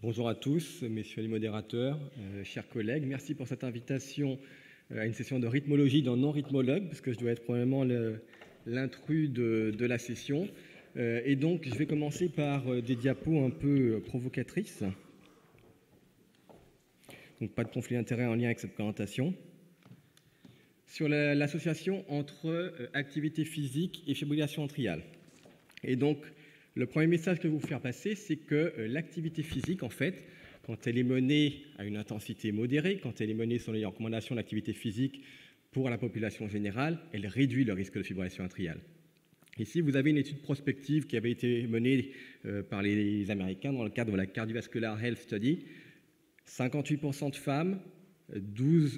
Bonjour à tous, messieurs les modérateurs, chers collègues. Merci pour cette invitation à une session de rythmologie dans non-rythmologue, parce que je dois être probablement l'intrus de la session. Et donc, je vais commencer par des diapos un peu provocatrices. Donc, pas de conflit d'intérêt en lien avec cette présentation. Sur l'association entre activité physique et fibrillation atriale. Et donc, le premier message que je vais vous faire passer, c'est que l'activité physique, en fait, quand elle est menée à une intensité modérée, quand elle est menée selon les recommandations d'activité physique pour la population générale, elle réduit le risque de fibrillation atriale. Ici, vous avez une étude prospective qui avait été menée par les Américains dans le cadre de la Cardiovascular Health Study. 58% de femmes,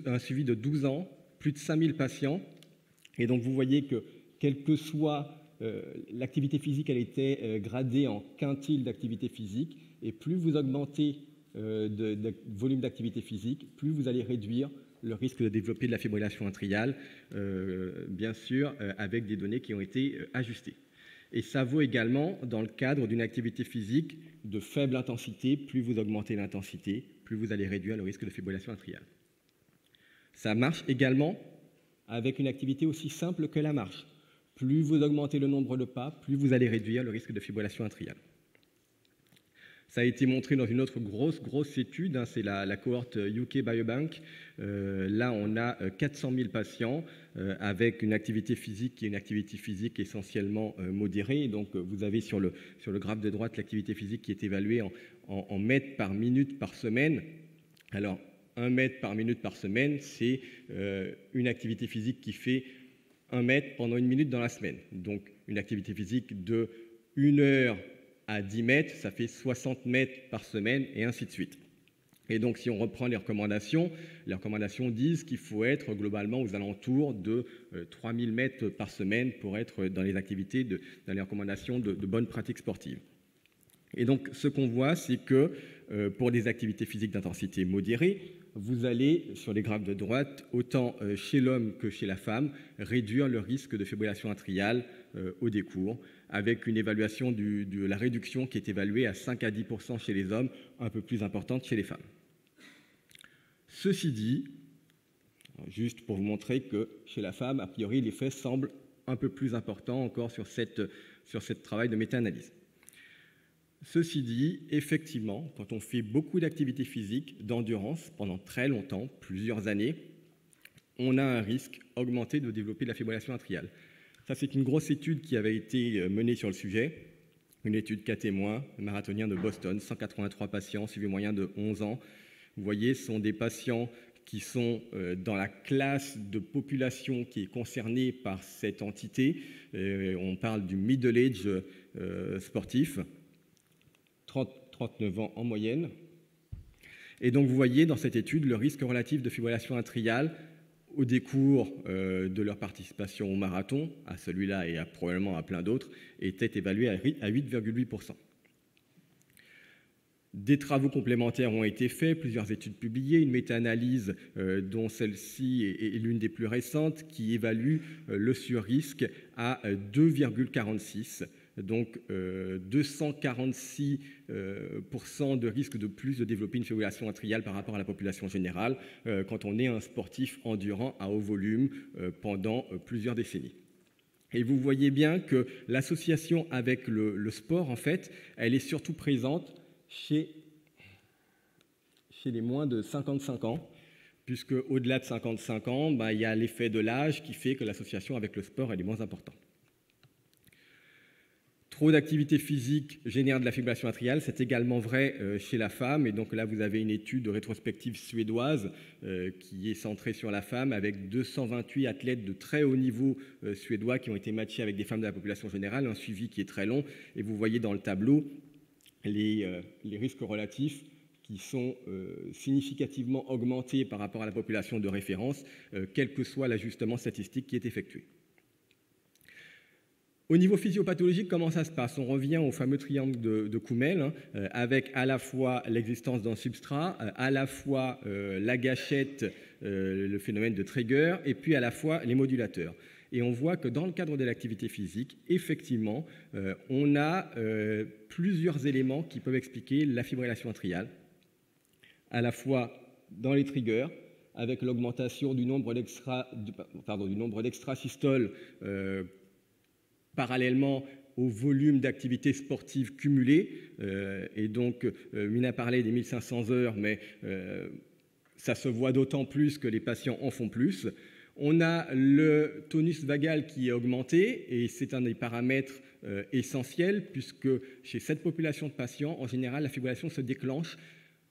un suivi de 12 ans, plus de 5000 patients. Et donc, vous voyez que, quel que soit l'activité physique, elle était gradée en quintile d'activité physique, et plus vous augmentez de volume d'activité physique, plus vous allez réduire le risque de développer de la fibrillation atriale, bien sûr, avec des données qui ont été ajustées. Et ça vaut également dans le cadre d'une activité physique de faible intensité. Plus vous augmentez l'intensité, plus vous allez réduire le risque de fibrillation atriale. Ça marche également avec une activité aussi simple que la marche. Plus vous augmentez le nombre de pas, plus vous allez réduire le risque de fibrillation atriale. Ça a été montré dans une autre grosse étude, c'est la cohorte UK Biobank. Là, on a 400 000 patients avec une activité physique qui est une activité physique essentiellement modérée. Et donc, vous avez sur le graphe de droite l'activité physique qui est évaluée en mètres par minute par semaine. Alors, 1 mètre par minute par semaine, c'est une activité physique qui fait 1 mètre pendant 1 minute dans la semaine. Donc, une activité physique de 1 heure à 10 mètres, ça fait 60 mètres par semaine, et ainsi de suite. Et donc, si on reprend les recommandations disent qu'il faut être globalement aux alentours de 3000 mètres par semaine pour être dans les activités, dans les recommandations de bonnes pratiques sportives. Et donc, ce qu'on voit, c'est que pour des activités physiques d'intensité modérée, vous allez, sur les graphes de droite, autant chez l'homme que chez la femme, réduire le risque de fibrillation atriale au décours, avec une évaluation de la réduction qui est évaluée à 5 à 10% chez les hommes, un peu plus importante chez les femmes. Ceci dit, juste pour vous montrer que chez la femme, a priori, l'effet semble un peu plus important encore sur ce travail de méta-analyse. Ceci dit, effectivement, quand on fait beaucoup d'activités physiques, d'endurance, pendant très longtemps, plusieurs années, on a un risque augmenté de développer de la fibrillation atriale. Ça, c'est une grosse étude qui avait été menée sur le sujet, une étude cas témoin, marathonien de Boston, 183 patients, suivi moyen de 11 ans. Vous voyez, ce sont des patients qui sont dans la classe de population qui est concernée par cette entité. On parle du middle age sportif. 39 ans en moyenne. Et donc, vous voyez dans cette étude le risque relatif de fibrillation atriale au décours de leur participation au marathon, à celui-là et probablement à plein d'autres, était évalué à 8,8%. Des travaux complémentaires ont été faits, plusieurs études publiées, une méta-analyse dont celle-ci est l'une des plus récentes, qui évalue le surrisque à 2,46. Donc 246% de risque de plus de développer une fibrillation atriale par rapport à la population générale quand on est un sportif endurant à haut volume pendant plusieurs décennies. Et vous voyez bien que l'association avec le sport, en fait, elle est surtout présente chez les moins de 55 ans, puisque au-delà de 55 ans, il y a l'effet de l'âge qui fait que l'association avec le sport elle est moins importante. Trop d'activité physique génère de la fibrillation atriale, c'est également vrai chez la femme. Et donc là, vous avez une étude rétrospective suédoise qui est centrée sur la femme, avec 228 athlètes de très haut niveau suédois qui ont été matchés avec des femmes de la population générale, un suivi qui est très long. Et vous voyez dans le tableau les risques relatifs qui sont significativement augmentés par rapport à la population de référence, quel que soit l'ajustement statistique qui est effectué. Au niveau physiopathologique, comment ça se passe? On revient au fameux triangle de Koumel, avec à la fois l'existence d'un substrat, à la fois la gâchette, le phénomène de trigger, et puis à la fois les modulateurs. Et on voit que dans le cadre de l'activité physique, effectivement, on a plusieurs éléments qui peuvent expliquer la fibrillation atriale, à la fois dans les triggers, avec l'augmentation du nombre d'extrasystoles parallèlement au volume d'activité sportive cumulée. Et donc, Mina parlait des 1500 heures, mais ça se voit d'autant plus que les patients en font plus. On a le tonus vagal qui est augmenté, et c'est un des paramètres essentiels, puisque chez cette population de patients, en général, la fibrillation se déclenche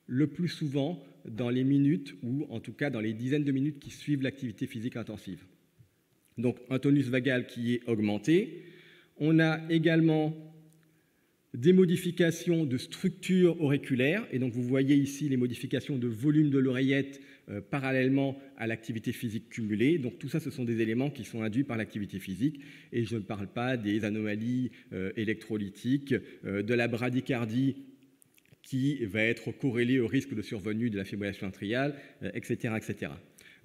le plus souvent dans les minutes, ou en tout cas dans les dizaines de minutes qui suivent l'activité physique intensive. Donc un tonus vagal qui est augmenté. On a également des modifications de structure auriculaire, et donc vous voyez ici les modifications de volume de l'oreillette parallèlement à l'activité physique cumulée. Donc tout ça, ce sont des éléments qui sont induits par l'activité physique, et je ne parle pas des anomalies électrolytiques, de la bradycardie qui va être corrélée au risque de survenue de la fibrillation atriale, etc., etc.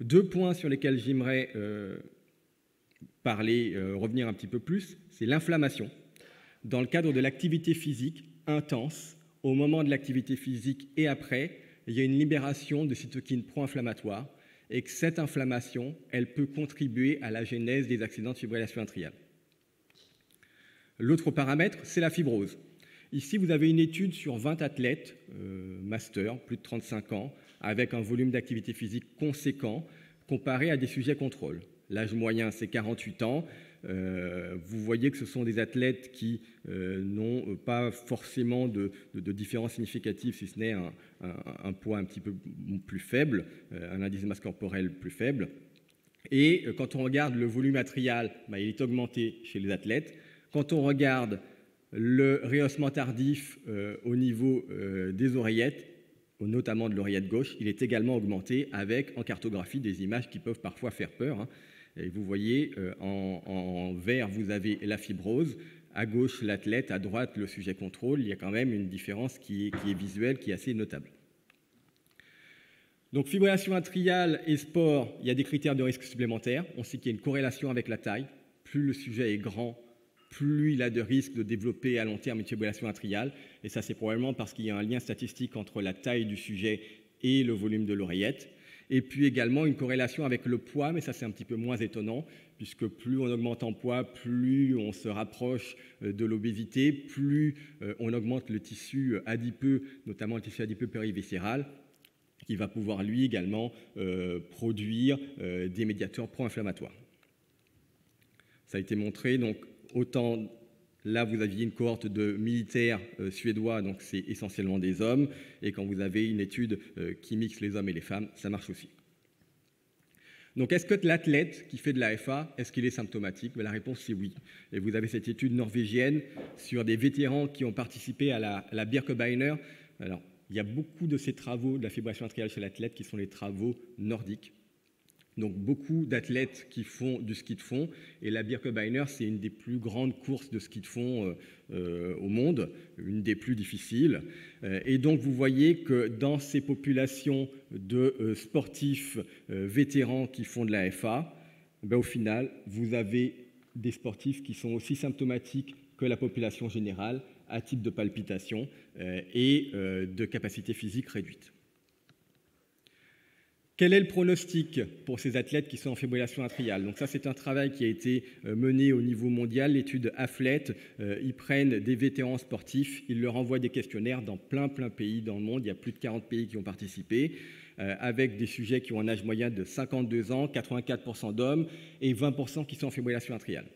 Deux points sur lesquels j'aimerais revenir un petit peu plus, c'est l'inflammation. Dans le cadre de l'activité physique intense, au moment de l'activité physique et après, il y a une libération de cytokines pro-inflammatoires, et que cette inflammation, elle peut contribuer à la genèse des accidents de fibrillation atriale. L'autre paramètre, c'est la fibrose. Ici, vous avez une étude sur 20 athlètes, master, plus de 35 ans, avec un volume d'activité physique conséquent, comparé à des sujets contrôle. L'âge moyen, c'est 48 ans. Vous voyez que ce sont des athlètes qui n'ont pas forcément de différence significative, si ce n'est un poids un petit peu plus faible, un indice de masse corporelle plus faible. Et quand on regarde le volume atrial, il est augmenté chez les athlètes. Quand on regarde le rehaussement tardif au niveau des oreillettes, notamment de l'oreillette gauche, il est également augmenté avec, en cartographie, des images qui peuvent parfois faire peur. Et vous voyez, en vert, vous avez la fibrose, à gauche l'athlète, à droite le sujet contrôle. Il y a quand même une différence qui est visuelle, qui est assez notable. Donc fibrillation atriale et sport, il y a des critères de risque supplémentaires. On sait qu'il y a une corrélation avec la taille. Plus le sujet est grand, plus il a de risques de développer à long terme une fibrillation atriale. Et ça, c'est probablement parce qu'il y a un lien statistique entre la taille du sujet et le volume de l'oreillette. Et puis également une corrélation avec le poids, mais ça c'est un petit peu moins étonnant, puisque plus on augmente en poids, plus on se rapproche de l'obésité, plus on augmente le tissu adipeux, notamment le tissu adipeux périviscéral, qui va pouvoir lui également produire des médiateurs pro-inflammatoires. Ça a été montré, donc autant là vous aviez une cohorte de militaires suédois, donc c'est essentiellement des hommes, et quand vous avez une étude qui mixe les hommes et les femmes, ça marche aussi. Donc est-ce que l'athlète qui fait de l'AFA, est-ce qu'il est symptomatique? La réponse c'est oui. Et vous avez cette étude norvégienne sur des vétérans qui ont participé à la Birkebeiner. Alors, il y a beaucoup de ces travaux de la fibrillation atriale chez l'athlète qui sont les travaux nordiques. Donc beaucoup d'athlètes qui font du ski de fond, et la Birkebeiner, c'est une des plus grandes courses de ski de fond au monde, une des plus difficiles. Et donc vous voyez que dans ces populations de sportifs vétérans qui font de la FA, au final, vous avez des sportifs qui sont aussi symptomatiques que la population générale, à type de palpitation et de capacité physique réduite. Quel est le pronostic pour ces athlètes qui sont en fibrillation atriale? Donc ça, c'est un travail qui a été mené au niveau mondial, l'étude AFLET. Ils prennent des vétérans sportifs, ils leur envoient des questionnaires dans plein pays dans le monde. Il y a plus de 40 pays qui ont participé, avec des sujets qui ont un âge moyen de 52 ans, 84% d'hommes et 20% qui sont en fibrillation atriale.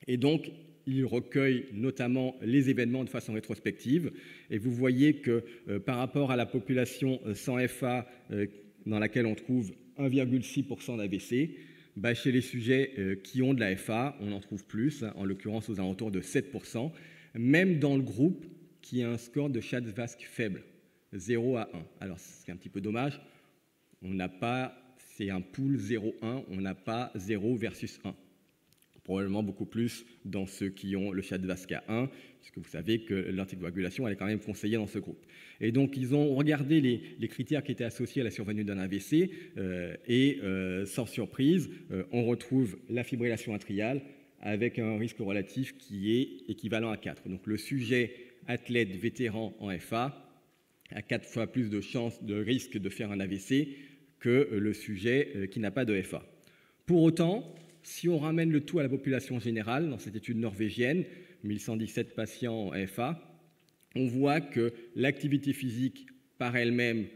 Et donc, ils recueillent notamment les événements de façon rétrospective. Et vous voyez que par rapport à la population sans FA, dans laquelle on trouve 1,6% d'AVC, chez les sujets qui ont de la FA, on en trouve plus, en l'occurrence aux alentours de 7%, même dans le groupe qui a un score de Schatzvask faible, 0 à 1. Alors, c'est un petit peu dommage, on n'a pas, c'est un pool 0-1, on n'a pas 0 versus 1. probablement beaucoup plus dans ceux qui ont le Shadvaska-1, puisque vous savez que l'anticoagulation elle est quand même conseillée dans ce groupe. Et donc, ils ont regardé les critères qui étaient associés à la survenue d'un AVC, et sans surprise, on retrouve la fibrillation atriale avec un risque relatif qui est équivalent à 4. Donc, le sujet athlète vétéran en FA a 4 fois plus de chances de risque de faire un AVC que le sujet qui n'a pas de FA. Pour autant, si on ramène le tout à la population générale, dans cette étude norvégienne, 1117 patients en FA, on voit que l'activité physique par elle-même,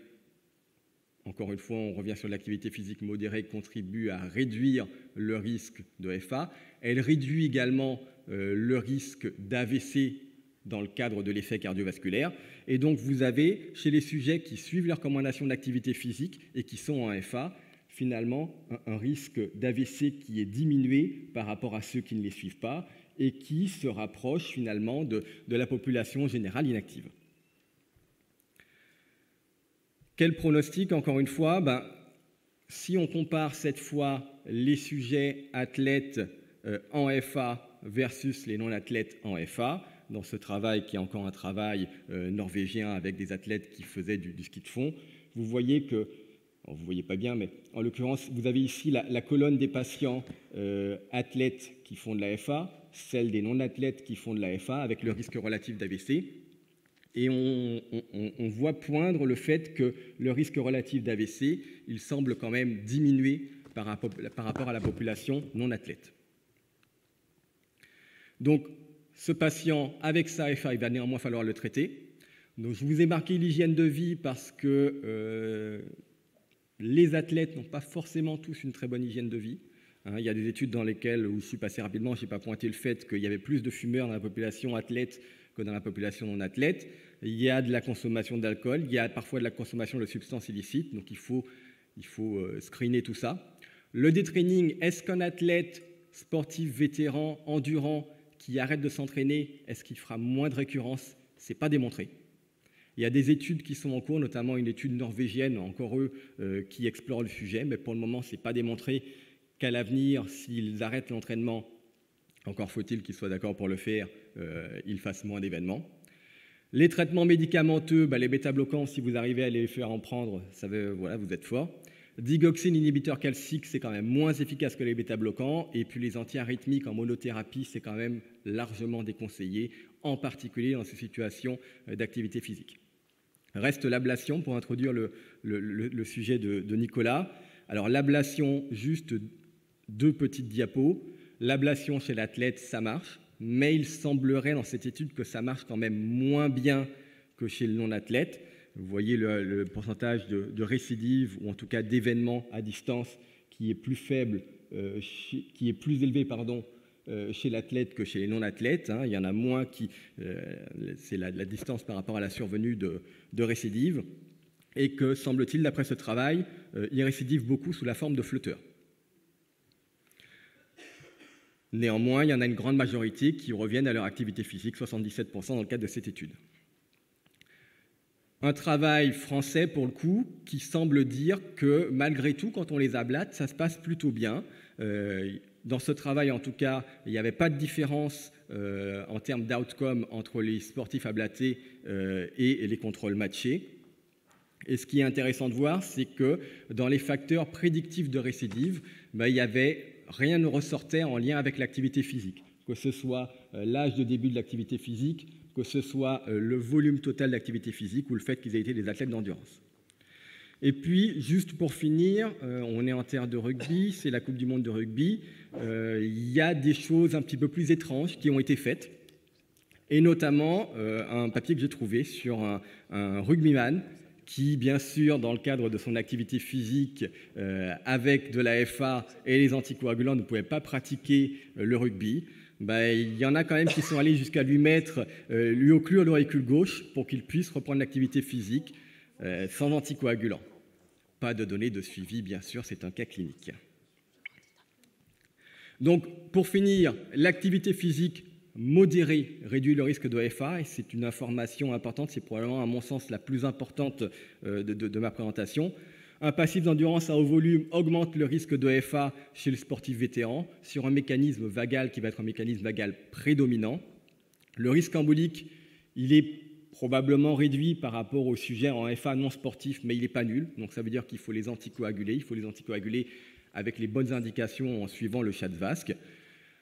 encore une fois, on revient sur l'activité physique modérée, contribue à réduire le risque de FA. Elle réduit également le risque d'AVC dans le cadre de l'effet cardiovasculaire. Et donc, vous avez, chez les sujets qui suivent les recommandations d'activité physique et qui sont en FA, finalement, un risque d'AVC qui est diminué par rapport à ceux qui ne les suivent pas et qui se rapproche finalement de la population générale inactive. Quel pronostic, encore une fois? Si on compare cette fois les sujets athlètes en FA versus les non-athlètes en FA, dans ce travail qui est encore un travail norvégien avec des athlètes qui faisaient du ski de fond, vous voyez que, vous ne voyez pas bien, mais en l'occurrence, vous avez ici la colonne des patients athlètes qui font de la FA, celle des non-athlètes qui font de la FA avec le risque relatif d'AVC. Et on voit poindre le fait que le risque relatif d'AVC, il semble quand même diminuer par rapport à la population non-athlète. Donc, ce patient, avec sa FA, il va néanmoins falloir le traiter. Donc, je vous ai marqué l'hygiène de vie parce que les athlètes n'ont pas forcément tous une très bonne hygiène de vie. Il y a des études dans lesquelles, où je suis passé rapidement, je n'ai pas pointé le fait qu'il y avait plus de fumeurs dans la population athlète que dans la population non athlète. Il y a de la consommation d'alcool, il y a parfois de la consommation de substances illicites, donc il faut screener tout ça. Le détraining, est-ce qu'un athlète sportif, vétéran, endurant, qui arrête de s'entraîner, est-ce qu'il fera moins de récurrence? Ce n'est pas démontré. Il y a des études qui sont en cours, notamment une étude norvégienne, encore eux, qui explore le sujet, mais pour le moment, ce n'est pas démontré qu'à l'avenir, s'ils arrêtent l'entraînement, encore faut-il qu'ils soient d'accord pour le faire, ils fassent moins d'événements. Les traitements médicamenteux, les bêta-bloquants, si vous arrivez à les faire en prendre, voilà, vous êtes fort. Digoxine inhibiteur calcique, c'est quand même moins efficace que les bêta-bloquants. Et puis les antiarythmiques en monothérapie, c'est quand même largement déconseillé, en particulier dans ces situations d'activité physique. Reste l'ablation pour introduire le sujet de Nicolas. Alors l'ablation, juste 2 petites diapos. L'ablation chez l'athlète, ça marche, mais il semblerait dans cette étude que ça marche quand même moins bien que chez le non-athlète. Vous voyez le pourcentage de récidive, ou en tout cas d'événements à distance, qui est plus faible, qui est plus élevé, chez l'athlète que chez les non-athlètes. Il y en a moins c'est la distance par rapport à la survenue de récidive, et que, semble-t-il, d'après ce travail, ils récidivent beaucoup sous la forme de flotteurs. Néanmoins, il y en a une grande majorité qui reviennent à leur activité physique, 77% dans le cadre de cette étude. Un travail français, pour le coup, qui semble dire que, malgré tout, quand on les ablate, ça se passe plutôt bien. Dans ce travail, en tout cas, il n'y avait pas de différence en termes d'outcome entre les sportifs ablatés et les contrôles matchés. Et ce qui est intéressant de voir, c'est que dans les facteurs prédictifs de récidive, rien ne ressortait en lien avec l'activité physique, que ce soit l'âge de début de l'activité physique, que ce soit le volume total d'activité physique ou le fait qu'ils aient été des athlètes d'endurance. Et puis, juste pour finir, on est en terre de rugby, c'est la Coupe du monde de rugby. Il y a des choses un petit peu plus étranges qui ont été faites, et notamment un papier que j'ai trouvé sur un rugbyman qui, bien sûr, dans le cadre de son activité physique, avec de la FA et les anticoagulants, ne pouvait pas pratiquer le rugby. Il y en a quand même qui sont allés jusqu'à lui occlure l'auricule gauche pour qu'il puisse reprendre l'activité physique sans anticoagulants. Pas de données de suivi, bien sûr, c'est un cas clinique. Donc, pour finir, l'activité physique modérée réduit le risque de FA, et c'est une information importante, c'est probablement, à mon sens, la plus importante de ma présentation. Un passif d'endurance à haut volume augmente le risque d'EFA chez le sportif vétéran sur un mécanisme vagal qui va être un mécanisme vagal prédominant. Le risque embolique, il est probablement réduit par rapport au sujet en FA non sportif, mais il n'est pas nul. Donc ça veut dire qu'il faut les anticoaguler. Il faut les anticoaguler avec les bonnes indications en suivant le CHA2-VASc.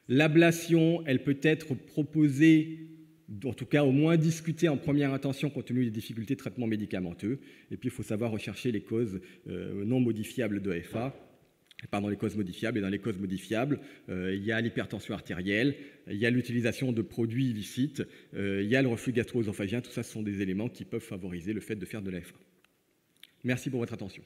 L'ablation, elle peut être proposée, en tout cas au moins discutée en première intention compte tenu des difficultés de traitement médicamenteux. Et puis il faut savoir rechercher les causes non modifiables d'EFA. Pardon, les causes modifiables. Et dans les causes modifiables, il y a l'hypertension artérielle, il y a l'utilisation de produits illicites, il y a le reflux gastro-œsophagien. Tout ça, ce sont des éléments qui peuvent favoriser le fait de faire de l'AFA. Merci pour votre attention.